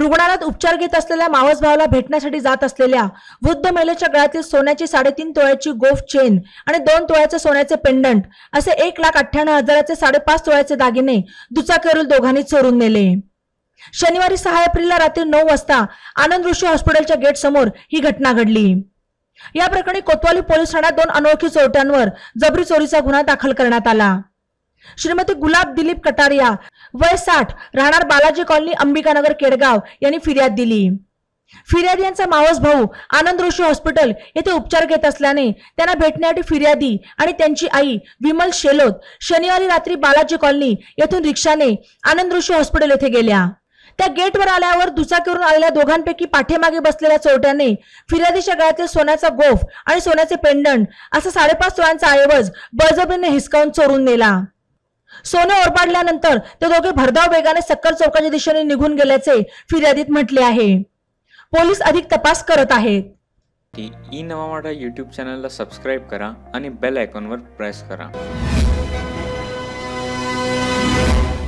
रुग्णालयात उपचार घेत असलेल्या मावस भावाला भेटण्यासाठी जात असलेल्या वृद्ध महिलेच्या गळ्यातील सोन्याची 3.5 तोळ्याची गोल्फ चेन आणि 2 तोळ्याचे सोन्याचे पेंडंट असे 1,98,000चे 5.5 तोळ्याचे दागिने दुचाकीवरील दोघांनी चोरून नेले। शनिवारी 6 एप्रिलला रात्री 9 वाजता आनंद ऋषी हॉस्पिटलच्या गेट समोर ही घटना घडली। या प्रकरणी कोतवाली पोलीस ठाण्यात 2 अनोळखी चोरट्यांवर जबरी चोरीचा गुन्हा दाखल करण्यात आला। श्रीमती गुलाब दिलीप कटारिया वय 60 राहणार बालाजी कॉलनी अंबिकानगर केडगाव यांनी फिर्याद दिली। फिर्यादी यांचा मावस भाऊ आनंद ऋषी हॉस्पिटल येथे उपचार घेत असल्याने त्यांना भेटण्यासाठी फिर्यादी आणि त्यांची आई विमल शेलोत शनिवारी रात्री बालाजी कॉलनी येथून रिक्षाने आनंद ऋषी हॉस्पिटल येथे गेल्या। त्या गेटवर आल्यावर दुचाकीवरून आलेल्या दोघांपैकी पाठीमागे बसलेल्या चोरट्याने फिर्यादीच्या गळ्यातील सोन्याचा गोफ आणि सोन्याचे पेंडंट असा 5.5 तोळ्यांचा ऐवज बळजबरीने हिसकावून चोरून नेला। सोने ओरबाडल्यानंतर ते दोघे भरधाव वेगाने सक्कल चौकाच्या दिशेने निघून गेल्याचे फिर्यादीत म्हटले आहे। पोलीस अधिक तपास करत आहेत। ई नवा मराठा YouTube चॅनलला सबस्क्राइब करा आणि बेल आयकॉनवर प्रेस करा।